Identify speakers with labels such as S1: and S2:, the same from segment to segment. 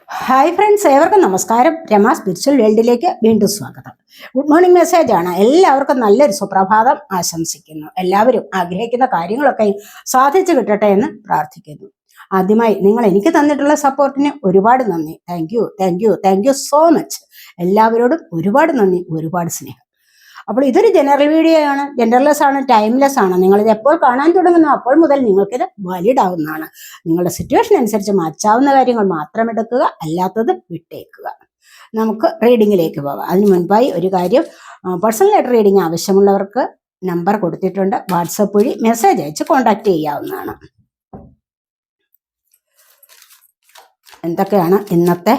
S1: Hi friends, ഏവർക്കും നമസ്കാരം. Rama spiritual വേൾഡിലേക്ക് വീണ്ടും സ്വാഗതം. ഗുഡ് മോർണിംഗ് മെസ്സേജ് ആണ്. എല്ലാവർക്കും നല്ലൊരു സുപ്രഭാതം ആശംസിക്കുന്നു. എല്ലാവരും ആഗ്രഹിക്കുന്ന കാര്യങ്ങളൊക്കെ സാധിച്ചു കിട്ടട്ടെ എന്ന് പ്രാർത്ഥിക്കുന്നു. ആദ്യമായി നിങ്ങൾ എനിക്ക് തന്നിട്ടുള്ള സപ്പോർട്ടിന് ഒരുപാട് നന്ദി. Thank you so much. എല്ലാവരോടും ഒരുപാട് നന്ദി, ഒരുപാട് സ്നേഹം. അപ്പോൾ ഇതൊരു ജനറൽ വീഡിയോ ആണ്, ജെൻഡർലെസ് ആണ്, ടൈംലെസ് ആണ്. നിങ്ങളിത് എപ്പോൾ കാണാൻ തുടങ്ങുന്നു അപ്പോൾ മുതൽ നിങ്ങൾക്കിത് വാലിഡ് ആവുന്നതാണ്. നിങ്ങളുടെ സിറ്റുവേഷൻ അനുസരിച്ച് മാറ്റാവുന്ന കാര്യങ്ങൾ മാത്രം എടുക്കുക, അല്ലാത്തത് വിട്ടേക്കുക. നമുക്ക് റീഡിങ്ങിലേക്ക് പോകാം. അതിനു മുൻപായി ഒരു കാര്യം, പേഴ്സണലായിട്ട് റീഡിങ് ആവശ്യമുള്ളവർക്ക് നമ്പർ കൊടുത്തിട്ടുണ്ട്. വാട്സപ്പ് വഴി മെസ്സേജ് അയച്ച് കോൺടാക്ട് ചെയ്യാവുന്നതാണ്. എന്തൊക്കെയാണ് ഇന്നത്തെ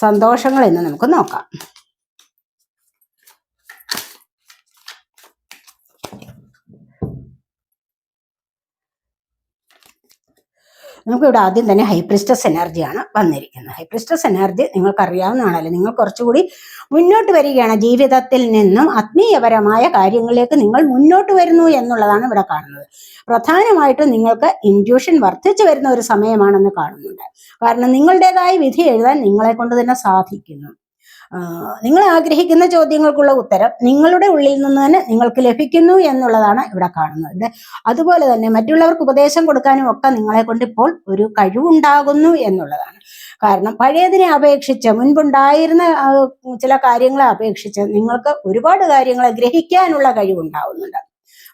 S1: സന്തോഷങ്ങൾ എന്ന് നമുക്ക് നോക്കാം. നമുക്കിവിടെ ആദ്യം തന്നെ ഹൈപ്രിസ്റ്റസ് എനർജിയാണ് വന്നിരിക്കുന്നത്. ഹൈപ്രിസ്റ്റസ് എനർജി നിങ്ങൾക്കറിയാവുന്നതാണല്ലോ. നിങ്ങൾ കുറച്ചുകൂടി മുന്നോട്ട് വരികയാണ്. ജീവിതത്തിൽ നിന്നും ആത്മീയപരമായ കാര്യങ്ങളിലേക്ക് നിങ്ങൾ മുന്നോട്ട് വരുന്നു എന്നുള്ളതാണ് ഇവിടെ കാണുന്നത്. പ്രധാനമായിട്ടും നിങ്ങൾക്ക് ഇൻറ്റ്യൂഷൻ വർദ്ധിച്ചു വരുന്ന ഒരു സമയമാണെന്ന് കാണുന്നുണ്ട്. കാരണം നിങ്ങളുടേതായ വിധി എഴുതാൻ നിങ്ങളെ കൊണ്ട് തന്നെ സാധിക്കുന്നു. നിങ്ങൾ ആഗ്രഹിക്കുന്ന ചോദ്യങ്ങൾക്കുള്ള ഉത്തരം നിങ്ങളുടെ ഉള്ളിൽ നിന്ന് തന്നെ നിങ്ങൾക്ക് ലഭിക്കുന്നു എന്നുള്ളതാണ് ഇവിടെ കാണുന്നത്. അതുപോലെ തന്നെ മറ്റുള്ളവർക്ക് ഉപദേശം കൊടുക്കാനും ഒക്കെ നിങ്ങളെ കൊണ്ട് ഇപ്പോൾ ഒരു കഴിവുണ്ടാകുന്നു എന്നുള്ളതാണ്. കാരണം പഴയതിനെ അപേക്ഷിച്ച്, മുൻപുണ്ടായിരുന്ന ചില കാര്യങ്ങളെ അപേക്ഷിച്ച് നിങ്ങൾക്ക് ഒരുപാട് കാര്യങ്ങളെ ഗ്രഹിക്കാനുള്ള കഴിവുണ്ടാവുന്നുണ്ട്.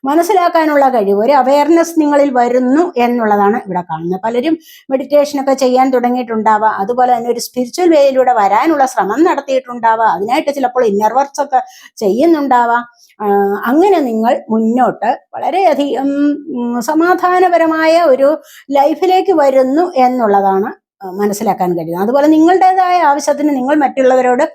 S1: മനസ്സിലാക്കാനുള്ള കഴിവ്, ഒരു അവയർനെസ് നിങ്ങളിൽ വരുന്നു എന്നുള്ളതാണ് ഇവിടെ കാണുന്നത്. പലരും മെഡിറ്റേഷനൊക്കെ ചെയ്യാൻ തുടങ്ങിയിട്ടുണ്ടാവാം. അതുപോലെ തന്നെ ഒരു സ്പിരിച്വൽ വേയിലൂടെ വരാനുള്ള ശ്രമം നടത്തിയിട്ടുണ്ടാവാം. അതിനായിട്ട് ചിലപ്പോൾ ഇന്നർ വർക്ക്സ് ഒക്കെ ചെയ്യുന്നുണ്ടാവാം. അങ്ങനെ നിങ്ങൾ മുന്നോട്ട് വളരെയധികം സമാധാനപരമായ ഒരു ലൈഫിലേക്ക് വരുന്നു എന്നുള്ളതാണ് മനസ്സിലാക്കാൻ കഴിയുന്നത്. അതുപോലെ നിങ്ങളുടേതായ ആവശ്യത്തിന് നിങ്ങൾ മറ്റുള്ളവരോട്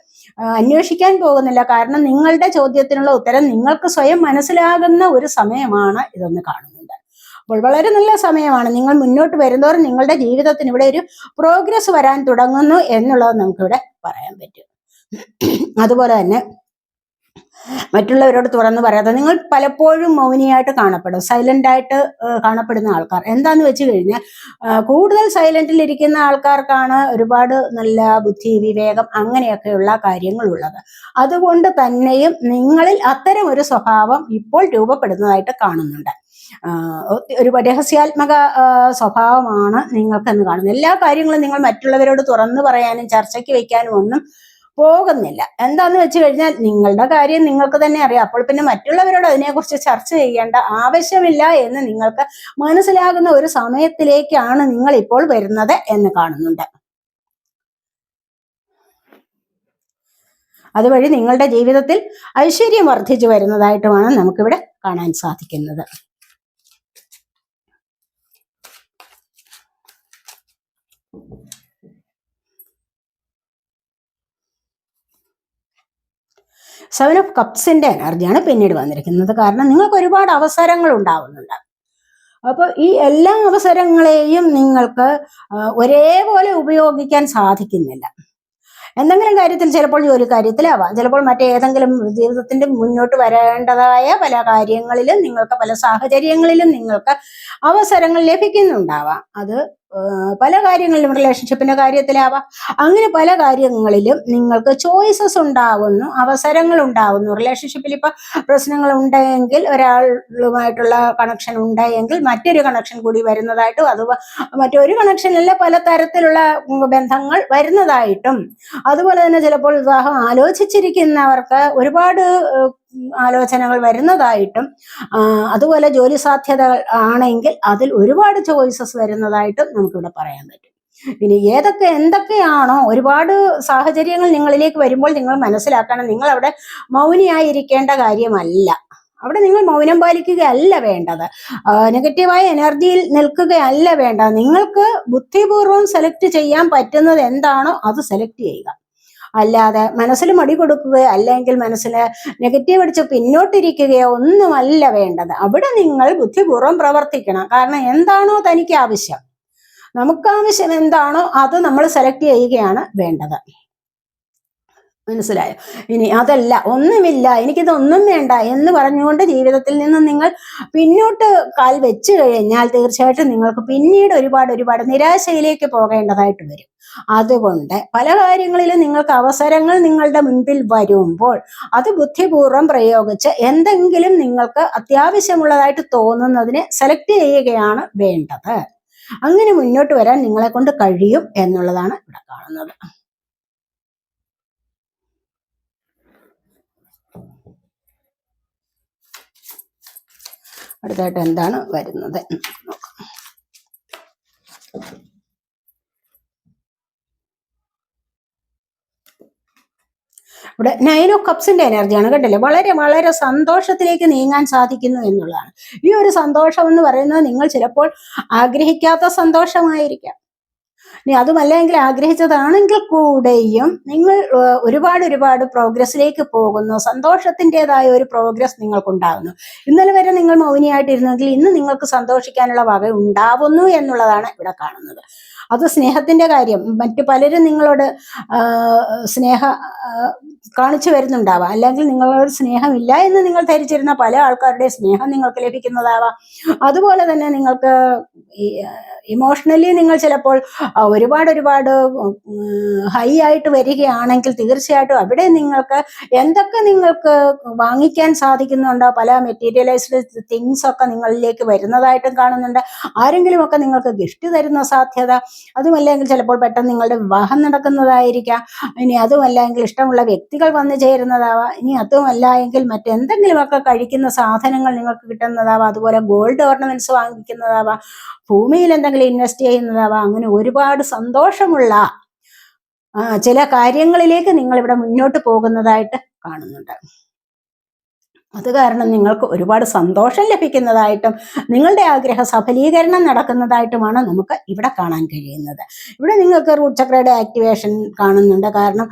S1: അന്വേഷിക്കാൻ പോകുന്നില്ല. കാരണം നിങ്ങളുടെ ചോദ്യത്തിനുള്ള ഉത്തരം നിങ്ങൾക്ക് സ്വയം മനസ്സിലാകുന്ന ഒരു സമയമാണ് ഇതെന്ന് കാണുന്നുണ്ട്. അപ്പോൾ വളരെ നല്ല സമയമാണ്. നിങ്ങൾ മുന്നോട്ട് വരുന്നതോറും നിങ്ങളുടെ ജീവിതത്തിന് ഇവിടെ ഒരു പ്രോഗ്രസ് വരാൻ തുടങ്ങുന്നു എന്നുള്ളത് നമുക്കിവിടെ പറയാൻ പറ്റും. അതുപോലെ തന്നെ മറ്റുള്ളവരോട് തുറന്നു പറയാതെ നിങ്ങൾ പലപ്പോഴും മൗനിയായിട്ട് കാണപ്പെടും, സൈലന്റ് ആയിട്ട് കാണപ്പെടുന്ന ആൾക്കാർ. എന്താന്ന് വെച്ച് കഴിഞ്ഞാൽ കൂടുതൽ സൈലന്റിൽ ഇരിക്കുന്ന ആൾക്കാർക്കാണ് ഒരുപാട് നല്ല ബുദ്ധി, വിവേകം അങ്ങനെയൊക്കെയുള്ള കാര്യങ്ങളുള്ളത്. അതുകൊണ്ട് തന്നെയും നിങ്ങളിൽ അത്തരം ഒരു സ്വഭാവം ഇപ്പോൾ രൂപപ്പെടുന്നതായിട്ട് കാണുന്നുണ്ട്. ഒരു രഹസ്യാത്മക സ്വഭാവമാണ് നിങ്ങൾക്കെന്ന് കാണുന്നത്. എല്ലാ കാര്യങ്ങളും നിങ്ങൾ മറ്റുള്ളവരോട് തുറന്നു പറയാനും ചർച്ചയ്ക്ക് വെക്കാനും ഒന്നും പോകുന്നില്ല. എന്താന്ന് വെച്ച് കഴിഞ്ഞാൽ നിങ്ങളുടെ കാര്യം നിങ്ങൾക്ക് തന്നെ അറിയാം. അപ്പോൾ പിന്നെ മറ്റുള്ളവരോട് അതിനെക്കുറിച്ച് ചർച്ച ചെയ്യേണ്ട ആവശ്യമില്ല എന്ന് നിങ്ങൾക്ക് മനസ്സിലാകുന്ന ഒരു സമയത്തിലേക്കാണ് നിങ്ങൾ ഇപ്പോൾ വരുന്നത് എന്ന് കാണുന്നുണ്ട്. അതുവഴി നിങ്ങളുടെ ജീവിതത്തിൽ ഐശ്വര്യം വർദ്ധിച്ചു വരുന്നതായിട്ടുമാണ് നമുക്കിവിടെ കാണാൻ സാധിക്കുന്നത്. സെവൻ ഓഫ് കപ്സിന്റെ എനർജിയാണ് പിന്നീട് വന്നിരിക്കുന്നത്. കാരണം നിങ്ങൾക്ക് ഒരുപാട് അവസരങ്ങൾ ഉണ്ടാവുന്നുണ്ട്. അപ്പോൾ ഈ എല്ലാ അവസരങ്ങളെയും നിങ്ങൾക്ക് ഒരേപോലെ ഉപയോഗിക്കാൻ സാധിക്കുന്നില്ല. എന്തെങ്കിലും കാര്യത്തിൽ, ചിലപ്പോൾ ജോലി കാര്യത്തിലാവാം, ചിലപ്പോൾ മറ്റേതെങ്കിലും ജീവിതത്തിന്റെ മുന്നോട്ട് വരേണ്ടതായ പല കാര്യങ്ങളിലും നിങ്ങൾക്ക്, പല സാഹചര്യങ്ങളിലും നിങ്ങൾക്ക് അവസരങ്ങൾ ലഭിക്കുന്നുണ്ടാവാം. അത് പല കാര്യങ്ങളിലും, റിലേഷൻഷിപ്പിന്റെ കാര്യത്തിലാവാം. അങ്ങനെ പല കാര്യങ്ങളിലും നിങ്ങൾക്ക് ചോയ്സസ് ഉണ്ടാകുന്നു, അവസരങ്ങൾ ഉണ്ടാകുന്നു. റിലേഷൻഷിപ്പിൽ ഇപ്പൊ പ്രശ്നങ്ങൾ ഉണ്ടെങ്കിൽ, ഒരാളുമായിട്ടുള്ള കണക്ഷൻ ഉണ്ടെങ്കിൽ മറ്റൊരു കണക്ഷൻ കൂടി വരുന്നതായിട്ടും, അത് മറ്റൊരു കണക്ഷനിലെ പല തരത്തിലുള്ള ബന്ധങ്ങൾ വരുന്നതായിട്ടും, അതുപോലെ തന്നെ ചിലപ്പോൾ വിവാഹം ആലോചിച്ചിരിക്കുന്നവർക്ക് ഒരുപാട് ആലോചനകൾ വരുന്നതായിട്ടും, അതുപോലെ ജോലി സാധ്യത ആണെങ്കിൽ അതിൽ ഒരുപാട് ചോയ്സസ് വരുന്നതായിട്ടും നമുക്കിവിടെ പറയാൻ പറ്റും. ഇനി എന്തൊക്കെയാണോ ഒരുപാട് സാഹചര്യങ്ങൾ നിങ്ങളിലേക്ക് വരുമ്പോൾ നിങ്ങൾ മനസ്സിലാക്കണം, നിങ്ങൾ അവിടെ മൗനിയായിരിക്കേണ്ട കാര്യമല്ല. അവിടെ നിങ്ങൾ മൗനം പാലിക്കുകയല്ല വേണ്ടത്, നെഗറ്റീവായ എനർജിയിൽ നിൽക്കുകയല്ല വേണ്ടത്. നിങ്ങൾക്ക് ബുദ്ധിപൂർവ്വം സെലക്ട് ചെയ്യാൻ പറ്റുന്നത് എന്താണോ അത് സെലക്ട് ചെയ്യുക. അല്ലാതെ മനസ്സിൽ മടി കൊടുക്കുകയോ അല്ലെങ്കിൽ മനസ്സിൽ നെഗറ്റീവ് അടിച്ച് പിന്നോട്ടിരിക്കുകയോ ഒന്നുമല്ല വേണ്ടത്. അവിടെ നിങ്ങൾ ബുദ്ധിപൂർവ്വം പ്രവർത്തിക്കണം. കാരണം എന്താണോ തനിക്ക് ആവശ്യം, നമുക്കാവശ്യം എന്താണോ അത് നമ്മൾ സെലക്ട് ചെയ്യുകയാണ് വേണ്ടത്. മനസ്സിലായോ? ഇനി അതല്ല, ഒന്നുമില്ല, എനിക്കിതൊന്നും വേണ്ട എന്ന് പറഞ്ഞുകൊണ്ട് ജീവിതത്തിൽ നിന്ന് നിങ്ങൾ പിന്നോട്ട് കാൽ വെച്ച് കഴിഞ്ഞാൽ തീർച്ചയായിട്ടും നിങ്ങൾക്ക് പിന്നീട് ഒരുപാട് നിരാശയിലേക്ക് പോകേണ്ടതായിട്ട് വരും. അതുകൊണ്ട് പല കാര്യങ്ങളിലും നിങ്ങൾക്ക് അവസരങ്ങൾ നിങ്ങളുടെ മുൻപിൽ വരുമ്പോൾ അത് ബുദ്ധിപൂർവ്വം പ്രയോഗിച്ച് എന്തെങ്കിലും നിങ്ങൾക്ക് അത്യാവശ്യമുള്ളതായിട്ട് തോന്നുന്നതിനെ സെലക്ട് ചെയ്യുകയാണ് വേണ്ടത്. അങ്ങനെ മുന്നോട്ട് വരാൻ നിങ്ങളെ കൊണ്ട് കഴിയും എന്നുള്ളതാണ് ഇവിടെ കാണുന്നത്. അടുത്തായിട്ട് എന്താണ് വരുന്നത് നോക്കാം. ഇവിടെ 9 ഓഫ് കപ്സിന്റെ എനർജിയാണ്, കണ്ടില്ലേ? വളരെ സന്തോഷത്തിലേക്ക് നീങ്ങാൻ സാധിക്കുന്നു എന്നുള്ളതാണ്. ഈ ഒരു സന്തോഷം എന്ന് പറയുന്നത് നിങ്ങൾ ചിലപ്പോൾ ആഗ്രഹിക്കാത്ത സന്തോഷമായിരിക്കാം. ഇനി അതുമല്ലെങ്കിൽ ആഗ്രഹിച്ചതാണെങ്കിൽ കൂടെയും നിങ്ങൾ ഒരുപാട് പ്രോഗ്രസ്സിലേക്ക് പോകുന്നു, സന്തോഷത്തിൻ്റെതായ ഒരു പ്രോഗ്രസ് നിങ്ങൾക്കുണ്ടാകുന്നു. ഇന്നലെ വരെ നിങ്ങൾ മൗനിയായിട്ടിരുന്നെങ്കിൽ ഇന്ന് നിങ്ങൾക്ക് സന്തോഷിക്കാനുള്ള വക ഉണ്ടാവുന്നു എന്നുള്ളതാണ് ഇവിടെ കാണുന്നത്. അത് സ്നേഹത്തിന്റെ കാര്യം, മറ്റു പലരും നിങ്ങളോട് സ്നേഹ കാണിച്ചു വരുന്നുണ്ടാവാം, അല്ലെങ്കിൽ നിങ്ങളോട് സ്നേഹമില്ല എന്ന് നിങ്ങൾ ധരിച്ചിരുന്ന പല ആൾക്കാരുടെ സ്നേഹം നിങ്ങൾക്ക് ലഭിക്കുന്നതാവാം. അതുപോലെ തന്നെ നിങ്ങൾക്ക് ഇമോഷണലി നിങ്ങൾ ചിലപ്പോൾ ഒരുപാട് ഹൈ ആയിട്ട് വരികയാണെങ്കിൽ തീർച്ചയായിട്ടും അവിടെ നിങ്ങൾക്ക് എന്തൊക്കെ നിങ്ങൾക്ക് വാങ്ങിക്കാൻ സാധിക്കുന്നുണ്ടോ, പല മെറ്റീരിയലൈസ്ഡ് തിങ്സ് ഒക്കെ നിങ്ങളിലേക്ക് വരുന്നതായിട്ടും കാണുന്നുണ്ട്. ആരെങ്കിലും ഒക്കെ നിങ്ങൾക്ക് ഗിഫ്റ്റ് തരുന്ന സാധ്യത, അതുമല്ലെങ്കിൽ ചിലപ്പോൾ പെട്ടെന്ന് നിങ്ങളുടെ വിവാഹം നടക്കുന്നതായിരിക്കാം. ഇനി അതുമല്ലെങ്കിൽ ഇഷ്ടമുള്ള വ്യക്തികൾ വന്നു ചേരുന്നതാവാം. ഇനി അതുമല്ല എങ്കിൽ മറ്റെന്തെങ്കിലുമൊക്കെ കഴിക്കുന്ന സാധനങ്ങൾ നിങ്ങൾക്ക് കിട്ടുന്നതാവാം. അതുപോലെ ഗോൾഡ് ഓർണമെന്റ്സ് വാങ്ങിക്കുന്നതാവാം, ഭൂമിയിൽ എന്തെങ്കിലും ഇൻവെസ്റ്റ് ചെയ്യുന്നതാവാം. അങ്ങനെ ഒരുപാട് സന്തോഷമുള്ള ചില കാര്യങ്ങളിലേക്ക് നിങ്ങൾ ഇവിടെ മുന്നോട്ട് പോകുന്നതായിട്ട് കാണുന്നുണ്ട്. അത് കാരണം നിങ്ങൾക്ക് ഒരുപാട് സന്തോഷം ലഭിക്കുന്നതായിട്ടും നിങ്ങളുടെ ആഗ്രഹ സഫലീകരണം നടക്കുന്നതായിട്ടുമാണ് നമുക്ക് ഇവിടെ കാണാൻ കഴിയുന്നത്. ഇവിടെ നിങ്ങൾക്ക് റൂട്ട് ചക്രയുടെ ആക്ടിവേഷൻ കാണുന്നുണ്ട്. കാരണം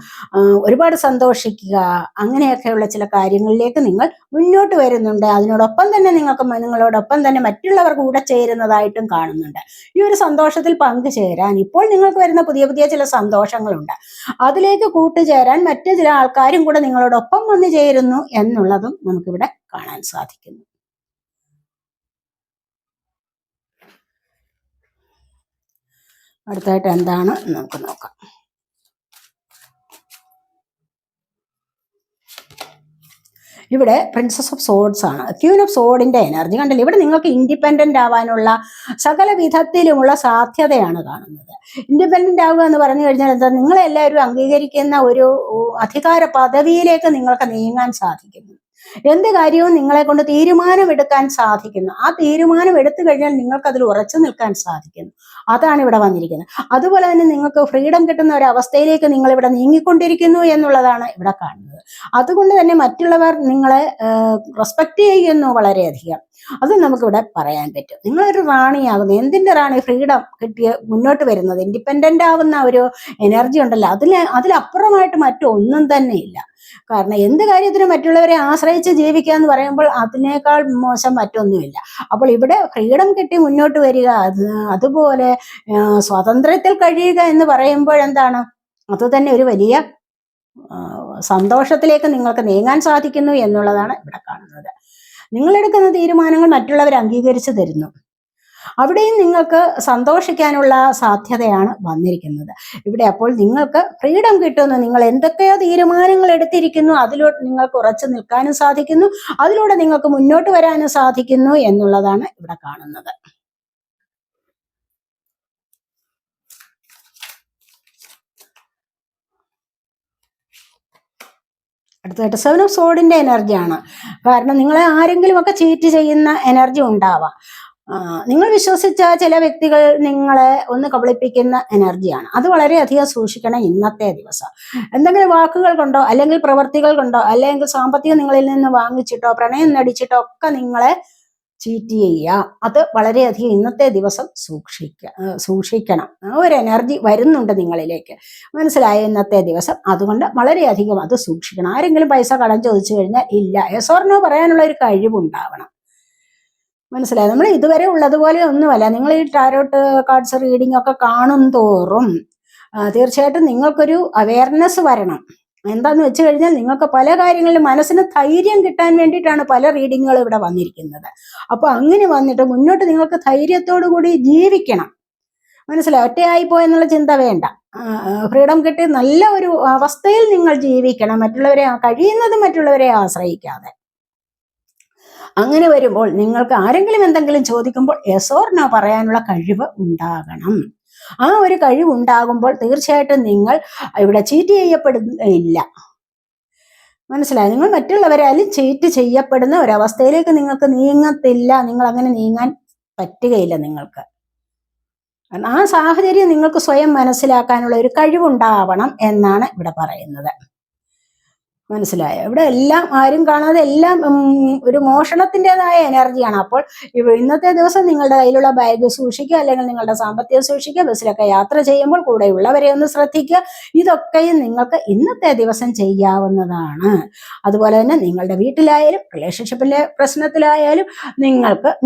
S1: ഒരുപാട് സന്തോഷിക്കുക, അങ്ങനെയൊക്കെയുള്ള ചില കാര്യങ്ങളിലേക്ക് നിങ്ങൾ മുന്നോട്ട് വരുന്നുണ്ട്. അതിനോടൊപ്പം തന്നെ നിങ്ങളോടൊപ്പം തന്നെ മറ്റുള്ളവർ കൂടെ ചേരുന്നതായിട്ടും കാണുന്നുണ്ട്. ഈ ഒരു സന്തോഷത്തിൽ പങ്കുചേരാൻ ഇപ്പോൾ നിങ്ങൾക്ക് വരുന്ന പുതിയ ചില സന്തോഷങ്ങളുണ്ട്. അതിലേക്ക് കൂട്ടുചേരാൻ മറ്റു ചില ആൾക്കാരും കൂടെ നിങ്ങളോടൊപ്പം വന്നു ചേരുന്നു എന്നുള്ളതും നമുക്കിവിടെ കാണാൻ സാധിക്കുന്നു. അടുത്തായിട്ട് എന്താണ് നമുക്ക് നോക്കാം. ഇവിടെ പ്രിൻസസ് ഓഫ് സോഡ്സ് ആണ്, ക്യൂൻ ഓഫ് സോഡിന്റെ എനർജി കണ്ടില്ല. ഇവിടെ നിങ്ങൾക്ക് ഇൻഡിപെൻഡന്റ് ആവാനുള്ള സകല വിധത്തിലുമുള്ള സാധ്യതയാണ് കാണുന്നത്. ഇൻഡിപെൻഡന്റ് ആവുക എന്ന് പറഞ്ഞു കഴിഞ്ഞാൽ എന്താ, നിങ്ങളെല്ലാവരും അംഗീകരിക്കുന്ന ഒരു അധികാര പദവിയിലേക്ക് നിങ്ങൾക്ക് നീങ്ങാൻ സാധിക്കുന്നു. എന്ത് കാര്യവും നിങ്ങളെ കൊണ്ട് തീരുമാനമെടുക്കാൻ സാധിക്കുന്നു. ആ തീരുമാനം എടുത്തു കഴിഞ്ഞാൽ നിങ്ങൾക്ക് അതിൽ ഉറച്ചു നിൽക്കാൻ സാധിക്കുന്നു. അതാണ് ഇവിടെ വന്നിരിക്കുന്നത്. അതുപോലെ തന്നെ നിങ്ങൾക്ക് ഫ്രീഡം കിട്ടുന്ന ഒരു അവസ്ഥയിലേക്ക് നിങ്ങൾ ഇവിടെ നീങ്ങിക്കൊണ്ടിരിക്കുന്നു എന്നുള്ളതാണ് ഇവിടെ കാണുന്നത്. അതുകൊണ്ട് തന്നെ മറ്റുള്ളവർ നിങ്ങളെ റെസ്പെക്ട് ചെയ്യുന്നു വളരെയധികം. അത് നമുക്കിവിടെ പറയാൻ പറ്റും. നിങ്ങളൊരു റാണിയാകുന്നു. എന്തിന്റെ റാണി? ഫ്രീഡം കിട്ടിയ മുന്നോട്ട് വരുന്നത്, ഇൻഡിപെൻഡന്റ് ആവുന്ന ഒരു എനർജി ഉണ്ടല്ലോ, അതിലപ്പുറമായിട്ട് മറ്റൊന്നും തന്നെ ഇല്ല. കാരണം എന്ത് കാര്യത്തിനും മറ്റുള്ളവരെ ആശ്രയിച്ച് ജീവിക്കുക എന്ന് പറയുമ്പോൾ അതിനേക്കാൾ മോശം മറ്റൊന്നുമില്ല. അപ്പോൾ ഇവിടെ ഫ്രീഡം കിട്ടി മുന്നോട്ട് വരിക, അതുപോലെ സ്വാതന്ത്ര്യത്തിൽ കഴിയുക എന്ന് പറയുമ്പോൾ എന്താണ്, അത് തന്നെ ഒരു വലിയ സന്തോഷത്തിലേക്ക് നിങ്ങൾക്ക് നീങ്ങാൻ സാധിക്കുന്നു എന്നുള്ളതാണ് ഇവിടെ കാണുന്നത്. നിങ്ങളെടുക്കുന്ന തീരുമാനങ്ങൾ മറ്റുള്ളവർ അംഗീകരിച്ചു തരുന്നു. അവിടെയും നിങ്ങൾക്ക് സന്തോഷിക്കാനുള്ള സാധ്യതയാണ് വന്നിരിക്കുന്നത് ഇവിടെ. അപ്പോൾ നിങ്ങൾക്ക് ഫ്രീഡം കിട്ടുന്നു. നിങ്ങൾ എന്തൊക്കെയോ തീരുമാനങ്ങൾ എടുത്തിരിക്കുന്നു, അതിലൂടെ നിങ്ങൾക്ക് ഉറച്ചു നിൽക്കാനും സാധിക്കുന്നു, അതിലൂടെ നിങ്ങൾക്ക് മുന്നോട്ട് വരാനും സാധിക്കുന്നു എന്നുള്ളതാണ് ഇവിടെ കാണുന്നത്. അടുത്തായിട്ട് 7 ഓഫ് സോഡിന്റെ എനർജിയാണ്. കാരണം നിങ്ങളെ ആരെങ്കിലും ഒക്കെ ചീറ്റ് ചെയ്യുന്ന എനർജി ഉണ്ടാവാം. നിങ്ങൾ വിശ്വസിച്ച ചില വ്യക്തികൾ നിങ്ങളെ ഒന്ന് കബളിപ്പിക്കുന്ന എനർജിയാണ്. അത് വളരെയധികം സൂക്ഷിക്കണം ഇന്നത്തെ ദിവസം. എന്തെങ്കിലും വാക്കുകൾ കൊണ്ടോ അല്ലെങ്കിൽ പ്രവർത്തികൾ കൊണ്ടോ അല്ലെങ്കിൽ സാമ്പത്തികം നിങ്ങളിൽ നിന്ന് വാങ്ങിച്ചിട്ടോ പ്രണയം നടിച്ചിട്ടോ ഒക്കെ നിങ്ങളെ ചീറ്റ് ചെയ്യുക. അത് വളരെയധികം ഇന്നത്തെ ദിവസം സൂക്ഷിക്കണം. ആ ഒരു എനർജി വരുന്നുണ്ട് നിങ്ങളിലേക്ക്, മനസ്സിലായ ഇന്നത്തെ ദിവസം. അതുകൊണ്ട് വളരെയധികം അത് സൂക്ഷിക്കണം. ആരെങ്കിലും പൈസ കടം ചോദിച്ചു കഴിഞ്ഞാൽ ഇല്ല, യെസ് ഓർ നോ പറയാനുള്ള ഒരു കഴിവുണ്ടാവണം. മനസ്സിലായി? നമ്മൾ ഇതുവരെ ഉള്ളതുപോലെ ഒന്നുമല്ല. നിങ്ങൾ ഈ ടാരോട്ട് കാർഡ്സ് റീഡിംഗ് ഒക്കെ കാണും തോറും തീർച്ചയായിട്ടും നിങ്ങൾക്കൊരു അവയർനെസ് വരണം. എന്താന്ന് വെച്ച് കഴിഞ്ഞാൽ നിങ്ങൾക്ക് പല കാര്യങ്ങളിലും മനസ്സിന് ധൈര്യം കിട്ടാൻ വേണ്ടിയിട്ടാണ് പല റീഡിങ്ങുകളും ഇവിടെ വന്നിരിക്കുന്നത്. അപ്പൊ അങ്ങനെ വന്നിട്ട് മുന്നോട്ട് നിങ്ങൾക്ക് ധൈര്യത്തോടു കൂടി ജീവിക്കണം. മനസ്സിലായി? ഒറ്റയായി പോയെന്നുള്ള ചിന്ത വേണ്ട. ഫ്രീഡം കിട്ടി നല്ല ഒരു അവസ്ഥയിൽ നിങ്ങൾ ജീവിക്കണം, മറ്റുള്ളവരെ കഴിയുന്നത് മറ്റുള്ളവരെ ആശ്രയിക്കാതെ. അങ്ങനെ വരുമ്പോൾ നിങ്ങൾക്ക് ആരെങ്കിലും എന്തെങ്കിലും ചോദിക്കുമ്പോൾ യെസ് ഓർ നോ പറയാനുള്ള കഴിവ് ഉണ്ടാകണം. ആ ഒരു കഴിവ് ഉണ്ടാകുമ്പോൾ തീർച്ചയായിട്ടും നിങ്ങൾ ഇവിടെ ചീറ്റ് ചെയ്യപ്പെടുന്നില്ല. മനസ്സിലായി? നിങ്ങൾ മറ്റുള്ളവരാലും ചീറ്റ് ചെയ്യപ്പെടുന്ന ഒരവസ്ഥയിലേക്ക് നിങ്ങൾക്ക് നീങ്ങത്തില്ല. നിങ്ങൾ അങ്ങനെ നീങ്ങാൻ പറ്റുകയില്ല നിങ്ങൾക്ക്. ആ സാഹചര്യം നിങ്ങൾക്ക് സ്വയം മനസ്സിലാക്കാനുള്ള ഒരു കഴിവുണ്ടാവണം എന്നാണ് ഇവിടെ പറയുന്നത്. മനസ്സിലായോ? ഇവിടെ എല്ലാം ആരും കാണാതെ എല്ലാം ഒരു മോഷണത്തിൻ്റെതായ എനർജിയാണ്. അപ്പോൾ ഇന്നത്തെ ദിവസം നിങ്ങളുടെ കയ്യിലുള്ള ബാഗ് സൂക്ഷിക്കുക, അല്ലെങ്കിൽ നിങ്ങളുടെ സാമ്പത്തികം സൂക്ഷിക്കുക, ബസ്സിലൊക്കെ യാത്ര ചെയ്യുമ്പോൾ കൂടെയുള്ളവരെ ഒന്ന് ശ്രദ്ധിക്കുക. ഇതൊക്കെയും നിങ്ങൾക്ക് ഇന്നത്തെ ദിവസം ചെയ്യാവുന്നതാണ്. അതുപോലെ തന്നെ നിങ്ങളുടെ വീട്ടിലായാലും റിലേഷൻഷിപ്പിലെ പ്രശ്നത്തിലായാലും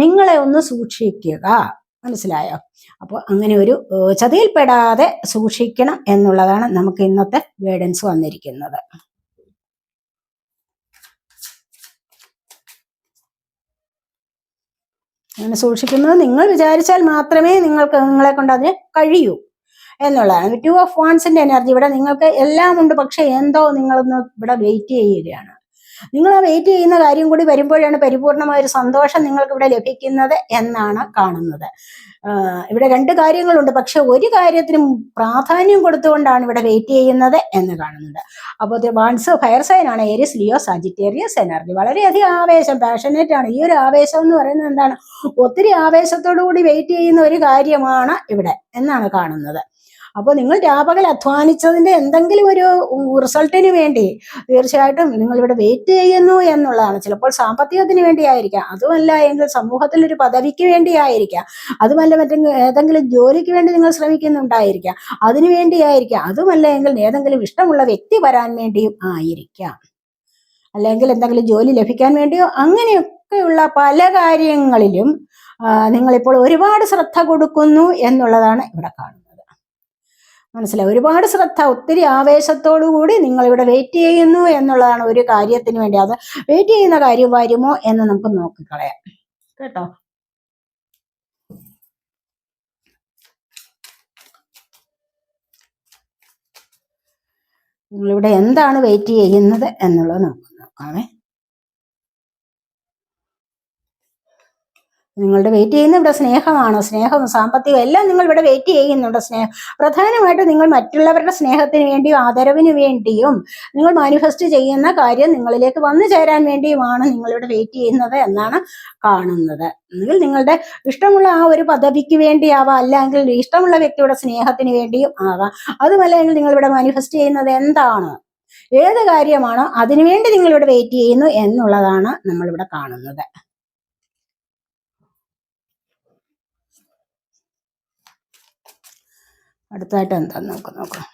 S1: നിങ്ങളെ ഒന്ന് സൂക്ഷിക്കുക. മനസ്സിലായോ? അപ്പോൾ അങ്ങനെ ഒരു ചതിയിൽപ്പെടാതെ സൂക്ഷിക്കണം എന്നുള്ളതാണ് നമുക്ക് ഇന്നത്തെ ഗൈഡൻസ് വന്നിരിക്കുന്നത്. അങ്ങനെ സൂക്ഷിക്കുന്നത് നിങ്ങൾ വിചാരിച്ചാൽ മാത്രമേ നിങ്ങളെ കൊണ്ട് അതിന് കഴിയൂ എന്നുള്ളതാണ്. 2 ഓഫ് വാൻസിന്റെ എനർജി ഇവിടെ നിങ്ങൾക്ക് എല്ലാം ഉണ്ട്, പക്ഷെ എന്തോ നിങ്ങളൊന്ന് ഇവിടെ വെയിറ്റ് ചെയ്യുകയാണ്. നിങ്ങൾ ആ വെയിറ്റ് ചെയ്യുന്ന കാര്യം കൂടി വരുമ്പോഴാണ് പരിപൂർണമായ ഒരു സന്തോഷം നിങ്ങൾക്ക് ഇവിടെ ലഭിക്കുന്നത് എന്നാണ് കാണുന്നത്. ഇവിടെ 2 കാര്യങ്ങളുണ്ട്, പക്ഷെ ഒരു കാര്യത്തിനും പ്രാധാന്യം കൊടുത്തുകൊണ്ടാണ് ഇവിടെ വെയിറ്റ് ചെയ്യുന്നത് എന്ന് കാണുന്നത്. അപ്പോൾ വാൺസ് ഫയർ സൈൻ ആണ്, ഏരിയസ്, ലിയോ, സാജിറ്റേറിയസ് എനർജി. വളരെയധികം ആവേശം, പാഷനേറ്റ് ആണ്. ഈ ഒരു ആവേശം എന്ന് പറയുന്നത് എന്താണ്? ഒത്തിരി ആവേശത്തോടു കൂടി വെയിറ്റ് ചെയ്യുന്ന ഒരു കാര്യമാണ് ഇവിടെ എന്നാണ് കാണുന്നത്. അപ്പോൾ നിങ്ങൾ രാപകൽ അധ്വാനിച്ചതിന്റെ എന്തെങ്കിലും ഒരു റിസൾട്ടിന് വേണ്ടി തീർച്ചയായിട്ടും നിങ്ങൾ ഇവിടെ വെയിറ്റ് ചെയ്യുന്നു എന്നുള്ളതാണ്. ചിലപ്പോൾ സാമ്പത്തികത്തിന് വേണ്ടിയായിരിക്കാം, അതുമല്ല എങ്കിൽ സമൂഹത്തിൽ ഒരു പദവിക്ക് വേണ്ടിയായിരിക്കാം, അതുമല്ല ഏതെങ്കിലും ജോലിക്ക് വേണ്ടി നിങ്ങൾ ശ്രമിക്കുന്നുണ്ടായിരിക്കാം, അതിനു വേണ്ടിയായിരിക്കാം, അതുമല്ല എങ്കിൽ ഏതെങ്കിലും ഇഷ്ടമുള്ള വ്യക്തി വരാൻ വേണ്ടിയും ആയിരിക്കാം, അല്ലെങ്കിൽ എന്തെങ്കിലും ജോലി ലഭിക്കാൻ വേണ്ടിയോ, അങ്ങനെയൊക്കെയുള്ള പല കാര്യങ്ങളിലും നിങ്ങളിപ്പോൾ ഒരുപാട് ശ്രദ്ധ കൊടുക്കുന്നു എന്നുള്ളതാണ് ഇവിടെ കാണുന്നത്. മനസ്സിലായി? ഒരുപാട് ശ്രദ്ധ, ഒത്തിരി ആവേശത്തോടു കൂടി നിങ്ങൾ ഇവിടെ വെയിറ്റ് ചെയ്യുന്നു എന്നുള്ളതാണ് ഒരു കാര്യത്തിന് വേണ്ടി. അത് വെയിറ്റ് ചെയ്യുന്ന കാര്യം വരുമോ എന്ന് നമുക്ക് നോക്കിക്കളയാം കേട്ടോ. നിങ്ങളിവിടെ എന്താണ് വെയിറ്റ് ചെയ്യുന്നത് എന്നുള്ളത് നമുക്ക് നോക്കാമേ. നിങ്ങളുടെ വെയിറ്റ് ചെയ്യുന്ന ഇവിടെ സ്നേഹമാണ്. സ്നേഹവും സാമ്പത്തികവും എല്ലാം നിങ്ങൾ ഇവിടെ വെയിറ്റ് ചെയ്യുന്നുണ്ട്. പ്രധാനമായിട്ടും നിങ്ങൾ മറ്റുള്ളവരുടെ സ്നേഹത്തിന് വേണ്ടിയും ആദരവിന് വേണ്ടിയും നിങ്ങൾ മാനിഫെസ്റ്റ് ചെയ്യുന്ന കാര്യം നിങ്ങളിലേക്ക് വന്നു ചേരാൻ വേണ്ടിയുമാണ് നിങ്ങളിവിടെ വെയിറ്റ് ചെയ്യുന്നത് എന്നാണ് കാണുന്നത്. നിങ്ങളുടെ ഇഷ്ടമുള്ള ആ ഒരു പദവിക്ക് വേണ്ടിയാവാം, അല്ലെങ്കിൽ ഇഷ്ടമുള്ള വ്യക്തിയുടെ സ്നേഹത്തിന് വേണ്ടിയും ആവാം. അതുമല്ലെങ്കിൽ നിങ്ങളിവിടെ മാനിഫെസ്റ്റ് ചെയ്യുന്നത് എന്താണ്, ഏത് കാര്യമാണോ അതിനുവേണ്ടി നിങ്ങളിവിടെ വെയിറ്റ് ചെയ്യുന്നു എന്നുള്ളതാണ് നമ്മളിവിടെ കാണുന്നത്. അടുത്തായിട്ട് എന്താന്ന് നോക്കാം.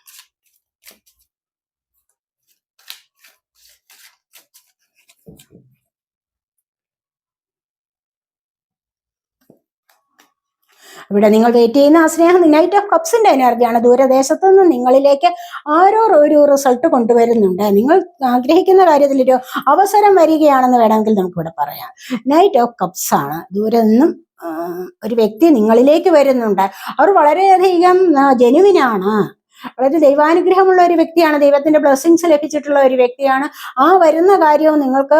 S1: ഇവിടെ നിങ്ങൾ വെയിറ്റ് ചെയ്യുന്ന ആ സ്നേഹം നൈറ്റ് ഓഫ് കപ്സിന്റെ എനർജിയാണ്. ദൂരദേശത്തു നിന്ന് നിങ്ങളിലേക്ക് ആരോ ഒരു റിസൾട്ട് കൊണ്ടുവരുന്നുണ്ട്. നിങ്ങൾ ആഗ്രഹിക്കുന്ന കാര്യത്തിൽ ഒരു അവസരം വരികയാണെന്ന് വേണമെങ്കിൽ നമുക്കിവിടെ പറയാം. നൈറ്റ് ഓഫ് കപ്സ് ആണ്. ദൂരെ നിന്നും ഒരു വ്യക്തി നിങ്ങളിലേക്ക് വരുന്നുണ്ട്. അവർ വളരെയധികം ജെനുവിനാണ്, വളരെ ദൈവാനുഗ്രഹമുള്ള ഒരു വ്യക്തിയാണ്, ദൈവത്തിന്റെ ബ്ലെസ്സിങ്സ് ലഭിച്ചിട്ടുള്ള ഒരു വ്യക്തിയാണ്. ആ വരുന്ന കാര്യവും നിങ്ങൾക്ക്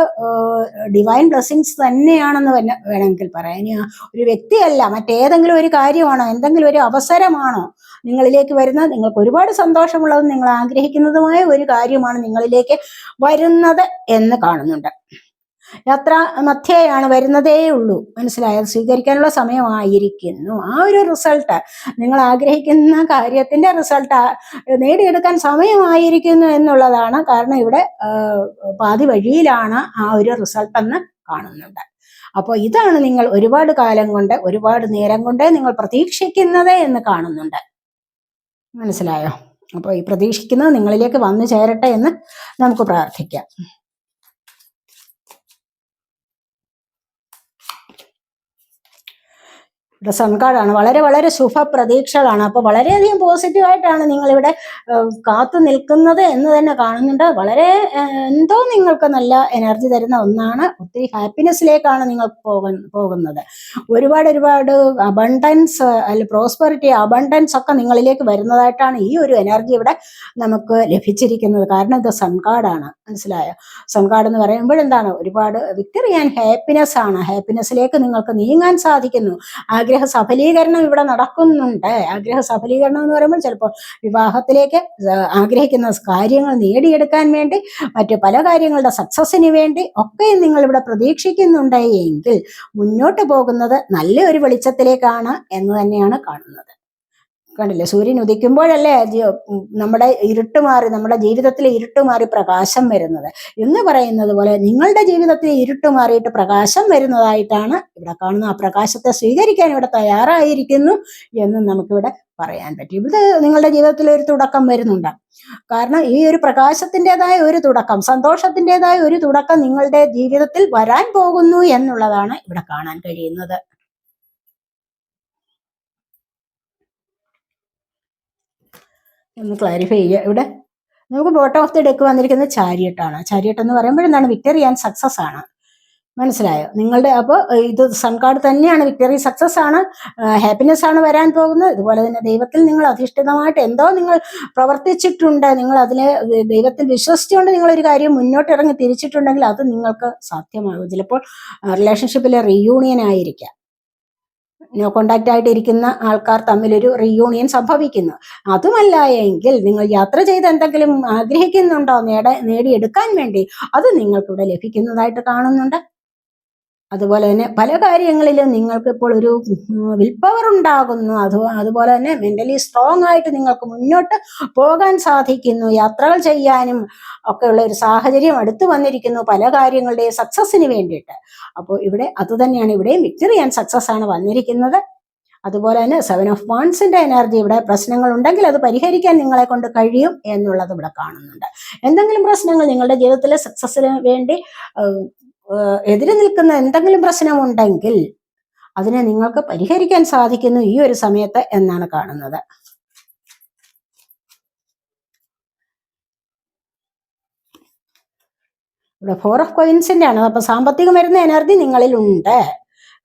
S1: ഡിവൈൻ ബ്ലെസ്സിങ്സ് തന്നെയാണെന്ന് വേണമെങ്കിൽ പറയാം. ഇനി ഒരു വ്യക്തിയല്ല, മറ്റേതെങ്കിലും ഒരു കാര്യമാണോ, എന്തെങ്കിലും ഒരു അവസരമാണോ നിങ്ങളിലേക്ക് വരുന്നത്, നിങ്ങൾക്ക് ഒരുപാട് സന്തോഷമുള്ളതും നിങ്ങൾ ആഗ്രഹിക്കുന്നതുമായ ഒരു കാര്യമാണ് നിങ്ങളിലേക്ക് വരുന്നത് എന്ന് കാണുന്നുണ്ട്. യാത്ര മധ്യേയാണ്, വരുന്നതേ ഉള്ളൂ. മനസ്സിലായത്? സ്വീകരിക്കാനുള്ള സമയമായിരിക്കുന്നു. ആ ഒരു റിസൾട്ട്, നിങ്ങൾ ആഗ്രഹിക്കുന്ന കാര്യത്തിന്റെ റിസൾട്ട് നേടിയെടുക്കാൻ സമയമായിരിക്കുന്നു എന്നുള്ളതാണ്. കാരണം ഇവിടെ പാതി വഴിയിലാണ് ആ ഒരു റിസൾട്ട് എന്ന് കാണുന്നുണ്ട്. അപ്പോൾ ഇതാണ് നിങ്ങൾ ഒരുപാട് കാലം കൊണ്ട്, ഒരുപാട് നേരം കൊണ്ട് നിങ്ങൾ പ്രതീക്ഷിക്കുന്നത് എന്ന് കാണുന്നുണ്ട്. മനസ്സിലായോ? അപ്പോൾ ഈ പ്രതീക്ഷിക്കുന്നത് നിങ്ങളിലേക്ക് വന്നു ചേരട്ടെ എന്ന് നമുക്ക് പ്രാർത്ഥിക്കാം. ഇവിടെ സൺകാർഡാണ്. വളരെ വളരെ ശുഭപ്രതീക്ഷകളാണ്. അപ്പോൾ വളരെയധികം പോസിറ്റീവായിട്ടാണ് നിങ്ങളിവിടെ കാത്തു നിൽക്കുന്നത് എന്ന് തന്നെ കാണുന്നുണ്ട്. വളരെ എന്തോ നിങ്ങൾക്ക് നല്ല എനർജി തരുന്ന ഒന്നാണ്. ഒത്തിരി ഹാപ്പിനെസ്സിലേക്കാണ് നിങ്ങൾ പോകുന്നത്. ഒരുപാട് ഒരുപാട് അബണ്ടൻസ് അല്ല പ്രോസ്പെറിറ്റി അബണ്ടൻസ് ഒക്കെ നിങ്ങളിലേക്ക് വരുന്നതായിട്ടാണ് ഈ ഒരു എനർജി ഇവിടെ നമുക്ക് ലഭിച്ചിരിക്കുന്നത്. കാരണം ഇത് സൺകാർഡാണ്. മനസ്സിലായോ? സൺകാർഡ് എന്ന് പറയുമ്പോൾ എന്താണ്? ഒരുപാട് വിക്ടറി ആൻഡ് ഹാപ്പിനെസ് ആണ്. ഹാപ്പിനെസ്സിലേക്ക് നിങ്ങൾക്ക് നീങ്ങാൻ സാധിക്കുന്നു. ആഗ്രഹ സഫലീകരണം ഇവിടെ നടക്കുന്നുണ്ട്. ആഗ്രഹ സഫലീകരണം എന്ന് പറയുമ്പോൾ ചിലപ്പോൾ വിവാഹത്തിലേക്ക് ആഗ്രഹിക്കുന്ന കാര്യങ്ങൾ നേടിയെടുക്കാൻ വേണ്ടി മറ്റു പല കാര്യങ്ങളുടെ സക്സസിന് വേണ്ടി ഒക്കെ നിങ്ങൾ ഇവിടെ പ്രതീക്ഷിക്കുന്നുണ്ട് എങ്കിൽ മുന്നോട്ട് പോകുന്നത് നല്ലൊരു വെളിച്ചത്തിലേക്കാണ് എന്ന് തന്നെയാണ് കാണുന്നത്. കണ്ടില്ലേ, സൂര്യൻ ഉദിക്കുമ്പോഴല്ലേ നമ്മുടെ ഇരുട്ട് മാറി, നമ്മുടെ ജീവിതത്തിലെ ഇരുട്ട് മാറി പ്രകാശം വരുന്നത് എന്ന് പറയുന്നത് പോലെ നിങ്ങളുടെ ജീവിതത്തിൽ ഇരുട്ട് മാറിയിട്ട് പ്രകാശം വരുന്നതായിട്ടാണ് ഇവിടെ കാണുന്നത്. ആ പ്രകാശത്തെ സ്വീകരിക്കാൻ ഇവിടെ തയ്യാറായിരിക്കുന്നു എന്ന് നമുക്കിവിടെ പറയാൻ പറ്റും. ഇത് നിങ്ങളുടെ ജീവിതത്തിൽ ഒരു തുടക്കം വരുന്നുണ്ട്. കാരണം ഈ ഒരു പ്രകാശത്തിൻ്റെതായ ഒരു തുടക്കം, സന്തോഷത്തിൻ്റെതായ ഒരു തുടക്കം നിങ്ങളുടെ ജീവിതത്തിൽ വരാൻ പോകുന്നു എന്നുള്ളതാണ് ഇവിടെ കാണാൻ കഴിയുന്നത്. ഒന്ന് ക്ലാരിഫൈ ചെയ്യുക. ഇവിടെ നമുക്ക് ബോട്ടം ഓഫ് ദി ഡെക്ക് വന്നിരിക്കുന്നത് ചാരിയട്ടാണ്. ചാരിയട്ട് എന്ന് പറയുമ്പോൾ എന്താണ്? വിക്ടറി ആൻഡ് സക്സസ് ആണ്. മനസ്സിലായോ നിങ്ങളുടെ? അപ്പോൾ ഇത് സൺകാർഡ് തന്നെയാണ്. വിക്ടറി, സക്സസ് ആണ്, ഹാപ്പിനെസ് ആണ് വരാൻ പോകുന്നത്. ഇതുപോലെ തന്നെ ദൈവത്തിൽ നിങ്ങൾ അധിഷ്ഠിതമായിട്ട് എന്തോ നിങ്ങൾ പ്രവർത്തിച്ചിട്ടുണ്ട്, നിങ്ങൾ അതിനെ ദൈവത്തിൽ വിശ്വസിച്ചുകൊണ്ട് നിങ്ങളൊരു കാര്യം മുന്നോട്ട് ഇറങ്ങി തിരിച്ചിട്ടുണ്ടെങ്കിൽ അത് നിങ്ങൾക്ക് സാധ്യമാകും. ചിലപ്പോൾ റിലേഷൻഷിപ്പിലെ റീയൂണിയൻ ആയിരിക്കാം. നോ കോണ്ടാക്റ്റ് ആയിട്ടിരിക്കുന്ന ആൾക്കാർ തമ്മിലൊരു റീയൂണിയൻ സംഭവിക്കുന്നു. അതുമല്ല എങ്കിൽ നിങ്ങൾ യാത്ര ചെയ്ത് എന്തെങ്കിലും ആഗ്രഹിക്കുന്നുണ്ടോ നേടിയെടുക്കാൻ വേണ്ടി, അത് നിങ്ങൾക്കിവിടെ ലഭിക്കുന്നതായിട്ട് കാണുന്നുണ്ട്. അതുപോലെ തന്നെ പല കാര്യങ്ങളിലും നിങ്ങൾക്ക് ഇപ്പോൾ ഒരു വിൽ പവർ ഉണ്ടാകുന്നു. അതുപോലെ തന്നെ മെന്റലി സ്ട്രോങ് ആയിട്ട് നിങ്ങൾക്ക് മുന്നോട്ട് പോകാൻ സാധിക്കുന്നു. യാത്രകൾ ചെയ്യാനും ഒക്കെയുള്ള ഒരു സാഹചര്യം അടുത്തു വന്നിരിക്കുന്നു പല കാര്യങ്ങളുടെയും സക്സസിന് വേണ്ടിയിട്ട്. അപ്പോൾ ഇവിടെ അത് തന്നെയാണ്, ഇവിടെയും വിക്ടറി ആൻഡ് സക്സസ് ആണ് വന്നിരിക്കുന്നത്. അതുപോലെ തന്നെ 7 ഓഫ് വാൻസിന്റെ എനർജി, ഇവിടെ പ്രശ്നങ്ങൾ ഉണ്ടെങ്കിൽ അത് പരിഹരിക്കാൻ നിങ്ങളെ കൊണ്ട് കഴിയും എന്നുള്ളത് ഇവിടെ കാണുന്നുണ്ട്. എന്തെങ്കിലും പ്രശ്നങ്ങൾ നിങ്ങളുടെ ജീവിതത്തിലെ സക്സസിന് വേണ്ടി എതിര് നിൽക്കുന്ന എന്തെങ്കിലും പ്രശ്നമുണ്ടെങ്കിൽ അതിനെ നിങ്ങൾക്ക് പരിഹരിക്കാൻ സാധിക്കുന്നു ഈ ഒരു സമയത്ത് എന്നാണ് കാണുന്നത്. ഇവിടെ 4 ഓഫ് കോയിൻസിന്റെ ആണ്. അപ്പൊ സാമ്പത്തികം വരുന്ന എനർജി നിങ്ങളിൽ ഉണ്ട്.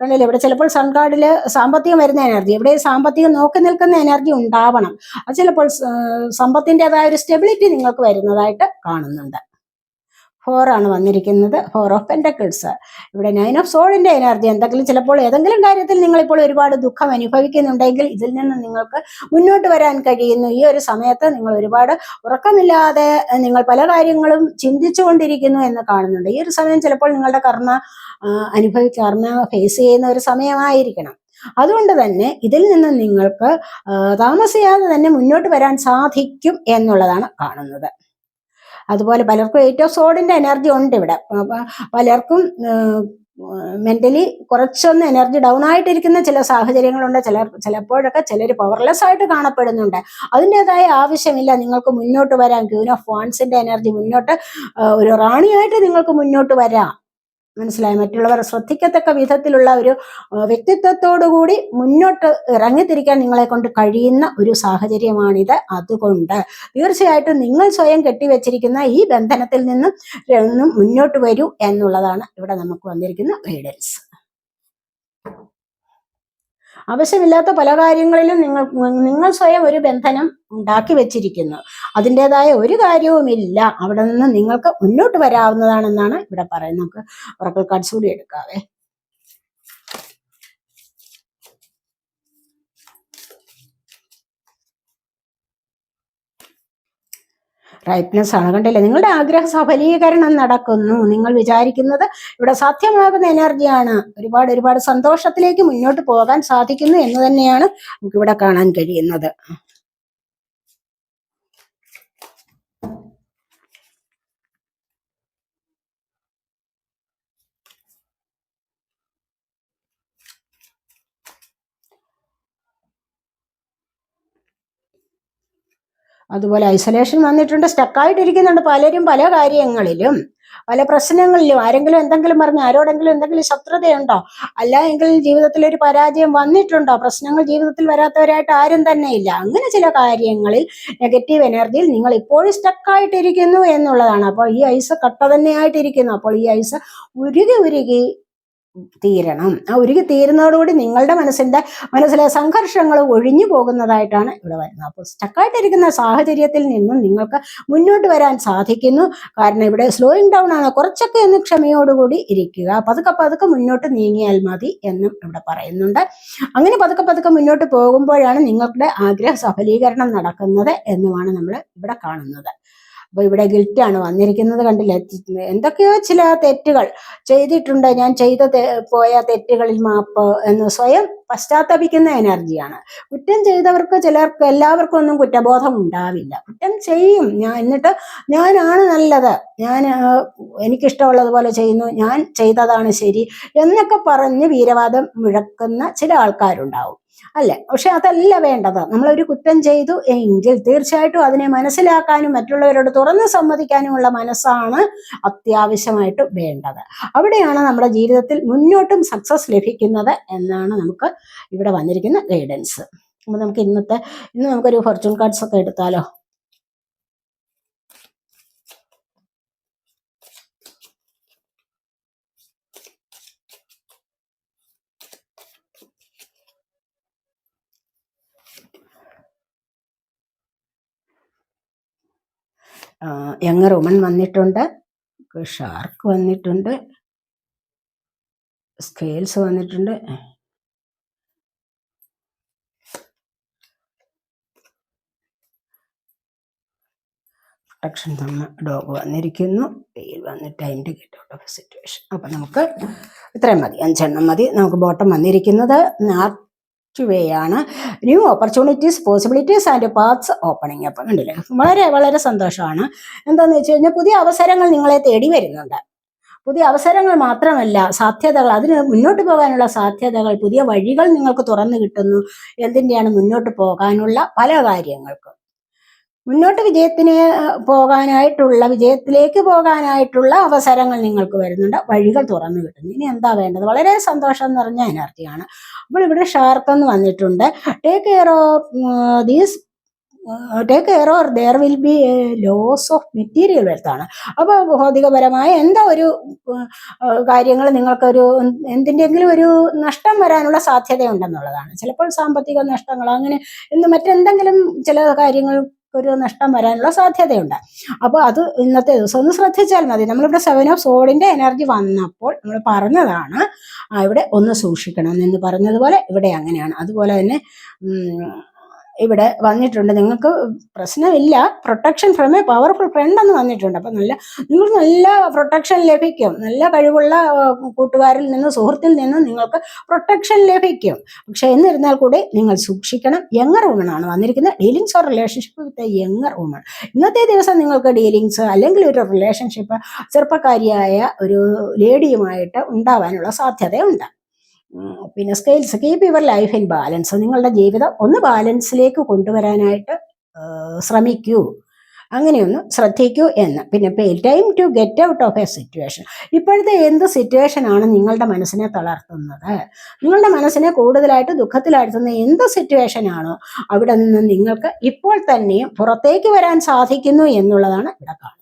S1: കണ്ടില്ലേ, ഇവിടെ ചിലപ്പോൾ സൺകാർഡില് സാമ്പത്തികം വരുന്ന എനർജി, ഇവിടെ സാമ്പത്തികം നോക്കി നിൽക്കുന്ന എനർജി ഉണ്ടാവണം. അത് ചിലപ്പോൾ സമ്പത്തിൻ്റെതായ ഒരു സ്റ്റെബിലിറ്റി നിങ്ങൾക്ക് വരുന്നതായിട്ട് കാണുന്നുണ്ട്. 4 ആണ് വന്നിരിക്കുന്നത്. 4 ഓഫ് പെന്റക്കിൾസ്. ഇവിടെ 9 ഓഫ് സോളിന്റെ എനർജി. എന്തെങ്കിലും ചിലപ്പോൾ ഏതെങ്കിലും കാര്യത്തിൽ നിങ്ങളിപ്പോൾ ഒരുപാട് ദുഃഖം അനുഭവിക്കുന്നുണ്ടെങ്കിൽ ഇതിൽ നിന്ന് നിങ്ങൾക്ക് മുന്നോട്ട് വരാൻ കഴിയുന്നു. ഈ ഒരു സമയത്ത് നിങ്ങൾ ഒരുപാട് ഉറക്കമില്ലാതെ നിങ്ങൾ പല കാര്യങ്ങളും ചിന്തിച്ചുകൊണ്ടിരിക്കുന്നു എന്ന് കാണുന്നുണ്ട്. ഈ ഒരു സമയം ചിലപ്പോൾ നിങ്ങളുടെ കർമ്മ ഫേസ് ചെയ്യുന്ന ഒരു സമയമായിരിക്കണം. അതുകൊണ്ട് തന്നെ ഇതിൽ നിന്ന് നിങ്ങൾക്ക് താമസിയാതെ തന്നെ മുന്നോട്ട് വരാൻ സാധിക്കും എന്നുള്ളതാണ് കാണുന്നത്. അതുപോലെ പലർക്കും 8 ഓഫ് സോഡിന്റെ എനർജി ഉണ്ട് ഇവിടെ. പലർക്കും മെന്റലി കുറച്ചൊന്ന് എനർജി ഡൗൺ ആയിട്ടിരിക്കുന്ന ചില സാഹചര്യങ്ങളുണ്ട്. ചിലപ്പോഴൊക്കെ ചിലർ പവർലെസ് ആയിട്ട് കാണപ്പെടുന്നുണ്ട്. അതിൻ്റെതായ ആവശ്യമില്ല, നിങ്ങൾക്ക് മുന്നോട്ട് വരാം. ക്വീൻ ഓഫ് വാൻസിന്റെ എനർജി, മുന്നോട്ട് ഒരു റാണിയായിട്ട് നിങ്ങൾക്ക് മുന്നോട്ട് വരാം. മനസ്സിലായി? മറ്റുള്ളവർ ശ്രദ്ധിക്കത്തക്ക വിധത്തിലുള്ള ഒരു വ്യക്തിത്വത്തോടുകൂടി മുന്നോട്ട് ഇറങ്ങിത്തിരിക്കാൻ നിങ്ങളെ കൊണ്ട് കഴിയുന്ന ഒരു സാഹചര്യമാണിത്. അതുകൊണ്ട് തീർച്ചയായിട്ടും നിങ്ങൾ സ്വയം കെട്ടിവെച്ചിരിക്കുന്ന ഈ ബന്ധനത്തിൽ നിന്നും മുന്നോട്ട് വരൂ എന്നുള്ളതാണ് ഇവിടെ നമുക്ക് വന്നിരിക്കുന്ന ഗൈഡൻസ്. ആവശ്യമില്ലാത്ത പല കാര്യങ്ങളിലും നിങ്ങൾ സ്വയം ഒരു ബന്ധനം ഉണ്ടാക്കി വെച്ചിരിക്കുന്നു. അതിൻ്റെതായ ഒരു കാര്യവുമില്ല. അവിടെ നിന്ന് നിങ്ങൾക്ക് മുന്നോട്ട് വരാവുന്നതാണെന്നാണ് ഇവിടെ പറയുന്നത്. നമുക്ക് ഒറക്കിൾ കാർഡ്സ് കൂടി എടുക്കാവേ. റൈറ്റ്നെസ് ആണ്. കണ്ടില്ലേ, നിങ്ങളുടെ ആഗ്രഹ സഫലീകരണം നടക്കുന്നു. നിങ്ങൾ വിചാരിക്കുന്നത് ഇവിടെ സാധ്യമാകുന്ന എനർജിയാണ്. ഒരുപാട് ഒരുപാട് സന്തോഷത്തിലേക്ക് മുന്നോട്ട് പോകാൻ സാധിക്കുന്നു എന്ന് തന്നെയാണ് നമുക്കിവിടെ കാണാൻ കഴിയുന്നത്. അതുപോലെ ഐസൊലേഷൻ വന്നിട്ടുണ്ട്, സ്റ്റക്കായിട്ടിരിക്കുന്നുണ്ട് പലരും പല കാര്യങ്ങളിലും, പല പ്രശ്നങ്ങളിലും. ആരെങ്കിലും എന്തെങ്കിലും പറഞ്ഞ് ആരോടെങ്കിലും എന്തെങ്കിലും ശത്രുതയുണ്ടോ, അല്ല എങ്കിൽ ജീവിതത്തിൽ ഒരു പരാജയം വന്നിട്ടുണ്ടോ? പ്രശ്നങ്ങൾ ജീവിതത്തിൽ വരാത്തവരായിട്ട് ആരും തന്നെ ഇല്ല. അങ്ങനെ ചില കാര്യങ്ങളിൽ നെഗറ്റീവ് എനർജിയിൽ നിങ്ങൾ ഇപ്പോഴും സ്റ്റക്കായിട്ടിരിക്കുന്നു എന്നുള്ളതാണ്. അപ്പോൾ ഈ ഐസ് കട്ട തന്നെയായിട്ടിരിക്കുന്നു. അപ്പോൾ ഈ ഐസ് ഉരുകി ഉരുകി തീരണം. ആ ഉരുകി തീരുന്നതോടുകൂടി നിങ്ങളുടെ മനസ്സിലെ സംഘർഷങ്ങൾ ഒഴിഞ്ഞു പോകുന്നതായിട്ടാണ് ഇവിടെ വരുന്നത്. അപ്പോൾ സ്റ്റക്കായിട്ടിരിക്കുന്ന സാഹചര്യത്തിൽ നിന്നും നിങ്ങൾക്ക് മുന്നോട്ട് വരാൻ സാധിക്കുന്നു. കാരണം ഇവിടെ സ്ലോയിങ് ഡൗൺ ആണ്. കുറച്ചൊക്കെ ഒന്ന് ക്ഷമയോടുകൂടി ഇരിക്കുക, പതുക്കെ പതുക്കെ മുന്നോട്ട് നീങ്ങിയാൽ മതി എന്നും ഇവിടെ പറയുന്നുണ്ട്. അങ്ങനെ പതുക്കെ പതുക്കെ മുന്നോട്ട് പോകുമ്പോഴാണ് നിങ്ങളുടെ ആഗ്രഹ സഫലീകരണം നടക്കുന്നത് എന്നുമാണ് നമ്മൾ ഇവിടെ കാണുന്നത്. അപ്പൊ ഇവിടെ ഗിൽറ്റാണ് വന്നിരിക്കുന്നത്, കണ്ടില്ലേ? എന്തൊക്കെയോ ചില തെറ്റുകൾ ചെയ്തിട്ടുണ്ട്, ഞാൻ പോയ തെറ്റുകളിൽ മാപ്പ് എന്ന് സ്വയം പശ്ചാത്തപിക്കുന്ന എനർജിയാണ്. കുറ്റം ചെയ്തവർക്ക് ചിലർക്ക് എല്ലാവർക്കും ഒന്നും കുറ്റബോധം ഉണ്ടാവില്ല. കുറ്റം ചെയ്യും, എന്നിട്ട് ഞാനാണ് നല്ലത്, എനിക്കിഷ്ടമുള്ളതുപോലെ ചെയ്യുന്നു, ഞാൻ ചെയ്തതാണ് ശരി എന്നൊക്കെ പറഞ്ഞ് വീരവാദം മുഴക്കുന്ന ചില ആൾക്കാരുണ്ടാവും, അല്ലെ? പക്ഷെ അതല്ല വേണ്ടത്. നമ്മളൊരു കുറ്റം ചെയ്തു എങ്കിൽ തീർച്ചയായിട്ടും അതിനെ മനസ്സിലാക്കാനും മറ്റുള്ളവരോട് തുറന്ന് സമ്മതിക്കാനുമുള്ള മനസ്സാണ് അത്യാവശ്യമായിട്ട് വേണ്ടത്. അവിടെയാണ് നമ്മുടെ ജീവിതത്തിൽ മുന്നോട്ടും സക്സസ് ലഭിക്കുന്നത് എന്നാണ് നമുക്ക് ഇവിടെ വന്നിരിക്കുന്ന ഗൈഡൻസ്. അപ്പൊ നമുക്ക് ഇന്ന് നമുക്കൊരു ഫോർച്യൂൺ കാർഡ്സ് ഒക്കെ എടുത്താലോ? യങ് വുമൺ വന്നിട്ടുണ്ട്, ഷാർക്ക് വന്നിട്ടുണ്ട്, സ്കെയിൽസ് വന്നിട്ടുണ്ട്, പ്രൊട്ടക്ഷൻ തന്ന ഡോഗ് വന്നിരിക്കുന്നു, വെയിൽ വന്നിട്ട് അതിൻ്റെ ഗെറ്റ് ഔട്ട് ഓഫ് സിറ്റുവേഷൻ. അപ്പം നമുക്ക് ഇത്രയും മതി, 5 മതി. നമുക്ക് ബോട്ടം വന്നിരിക്കുന്നത് വേ ആണ്. New opportunities, possibilities and paths opening. അപ്പം കണ്ടില്ലേ, വളരെ വളരെ സന്തോഷമാണ്. എന്താണെന്ന് വെച്ച് കഴിഞ്ഞാൽ പുതിയ അവസരങ്ങൾ നിങ്ങളെ തേടി വരുന്നുണ്ട്. പുതിയ അവസരങ്ങൾ മാത്രമല്ല, സാധ്യതകൾ, അതിന് മുന്നോട്ട് പോകാനുള്ള സാധ്യതകൾ, പുതിയ വഴികൾ നിങ്ങൾക്ക് തുറന്നു കിട്ടുന്നു. എന്തിൻ്റെയാണ്? മുന്നോട്ട് പോകാനുള്ള പല കാര്യങ്ങൾക്കും. മുന്നോട്ട് വിജയത്തിലേക്ക് പോകാനായിട്ടുള്ള അവസരങ്ങൾ നിങ്ങൾക്ക് വരുന്നുണ്ട്, വഴികൾ തുറന്നു കിട്ടുന്നു. ഇനി എന്താ വേണ്ടത്? വളരെ സന്തോഷം നിറഞ്ഞ എനർജിയാണ്. അപ്പോൾ ഇവിടെ ഷാർക്ക് എന്ന് വന്നിട്ടുണ്ട്. Take care or there will be a loss of material wealth ആണ്. അപ്പോൾ ഭൗതികപരമായ എന്താ ഒരു കാര്യങ്ങൾ നിങ്ങൾക്കൊരു എന്തിൻ്റെങ്കിലും ഒരു നഷ്ടം വരാനുള്ള സാധ്യതയുണ്ടെന്നുള്ളതാണ്. ചിലപ്പോൾ സാമ്പത്തിക നഷ്ടങ്ങൾ, അങ്ങനെ മറ്റെന്തെങ്കിലും ചില കാര്യങ്ങൾ ഒരു നഷ്ടം വരാനുള്ള സാധ്യതയുണ്ട്. അപ്പോൾ അത് ഇന്നത്തെ ദിവസം ഒന്ന് ശ്രദ്ധിച്ചാൽ മതി. നമ്മളിവിടെ 7 ഓഫ് സോഡിന്റെ എനർജി വന്നപ്പോൾ നമ്മൾ പറഞ്ഞതാണ് ഇവിടെ ഒന്ന് സൂക്ഷിക്കണം എന്ന് പറഞ്ഞതുപോലെ ഇവിടെ അങ്ങനെയാണ്. അതുപോലെ തന്നെ ഇവിടെ വന്നിട്ടുണ്ട്, നിങ്ങൾക്ക് പ്രശ്നമില്ല, protection from a powerful friend എന്ന് വന്നിട്ടുണ്ട്. അപ്പം നിങ്ങൾക്ക് നല്ല പ്രൊട്ടക്ഷൻ ലഭിക്കും. നല്ല കഴിവുള്ള കൂട്ടുകാരിൽ നിന്ന്, സുഹൃത്തിൽ നിന്ന് നിങ്ങൾക്ക് പ്രൊട്ടക്ഷൻ ലഭിക്കും. പക്ഷെ എന്നിരുന്നാൽ കൂടി നിങ്ങൾ സൂക്ഷിക്കണം. യങ്ങർ വുമൺ ആണ് വന്നിരിക്കുന്നത്. Dealings or relationship with a younger woman. ഇന്നത്തെ ദിവസം നിങ്ങൾക്ക് ഡീലിങ്സ് അല്ലെങ്കിൽ ഒരു റിലേഷൻഷിപ്പ് ചെറുപ്പക്കാരിയായ ഒരു ലേഡിയുമായിട്ട് ഉണ്ടാവാനുള്ള സാധ്യതയുണ്ട്. പിന്നെ scales, keep your life in balance. നിങ്ങളുടെ ജീവിതം ഒന്ന് ബാലൻസിലേക്ക് കൊണ്ടുവരാനായിട്ട് ശ്രമിക്കൂ, അങ്ങനെയൊന്ന് ശ്രദ്ധിക്കൂ എന്ന്. പിന്നെ time to get out of a situation. ഇപ്പോഴത്തെ എന്ത് സിറ്റുവേഷനാണ് നിങ്ങളുടെ മനസ്സിനെ തളർത്തുന്നത്, നിങ്ങളുടെ മനസ്സിനെ കൂടുതലായിട്ട് ദുഃഖത്തിലാഴ്ത്തുന്ന എന്ത് സിറ്റുവേഷനാണോ അവിടെ നിന്ന് നിങ്ങൾക്ക് ഇപ്പോൾ തന്നെയും പുറത്തേക്ക് വരാൻ സാധിക്കുന്നു എന്നുള്ളതാണ് ഇവിടെ കാണുന്നത്.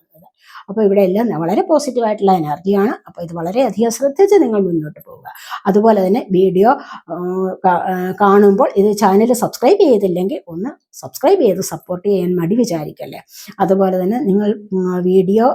S1: അപ്പോൾ ഇവിടെ എല്ലാം വളരെ പോസിറ്റീവായിട്ടുള്ള എനർജിയാണ്. അപ്പോൾ ഇത് വളരെയധികം ശ്രദ്ധിച്ച് നിങ്ങൾ മുന്നോട്ട് പോവുക. അതുപോലെ തന്നെ വീഡിയോ കാണുമ്പോൾ ഇത് ചാനൽ സബ്സ്ക്രൈബ് ചെയ്തില്ലെങ്കിൽ ഒന്ന് സബ്സ്ക്രൈബ് ചെയ്ത് സപ്പോർട്ട് ചെയ്യാൻ മടി വിചാരിക്കല്ലേ. അതുപോലെ തന്നെ നിങ്ങൾ വീഡിയോ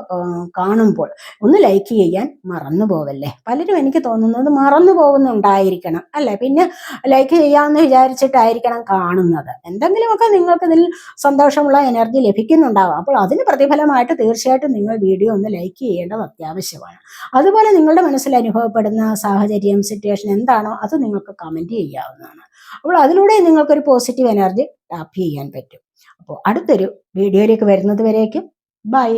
S1: കാണുമ്പോൾ ഒന്ന് ലൈക്ക് ചെയ്യാൻ മറന്നു പോവല്ലേ. പലരും എനിക്ക് തോന്നുന്നത് മറന്നു പോകുന്നുണ്ടായിരിക്കണം, അല്ലേ? പിന്നെ ലൈക്ക് ചെയ്യാമെന്ന് വിചാരിച്ചിട്ടായിരിക്കണം കാണുന്നത്. എന്തെങ്കിലുമൊക്കെ നിങ്ങൾക്ക് ഇതിൽ സന്തോഷമുള്ള എനർജി ലഭിക്കുന്നുണ്ടാവാം. അപ്പോൾ അതിന് പ്രതിഫലമായിട്ട് തീർച്ചയായിട്ടും നിങ്ങൾ വീഡിയോ ഒന്ന് ലൈക്ക് ചെയ്യേണ്ടത് അത്യാവശ്യമാണ്. അതുപോലെ നിങ്ങളുടെ മനസ്സിൽ അനുഭവപ്പെടുന്ന സാഹചര്യം, സിറ്റുവേഷൻ എന്താണോ അത് നിങ്ങൾക്ക് കമൻറ്റ് ചെയ്യാവുന്നതാണ്. അപ്പോൾ അതിലൂടെ നിങ്ങൾക്കൊരു പോസിറ്റീവ് എനർജി ടാപ്പ് ചെയ്യാൻ പറ്റും. അപ്പോൾ അടുത്തൊരു വീഡിയോയിലേക്ക് വരുന്നത് വരേക്കും ബൈ.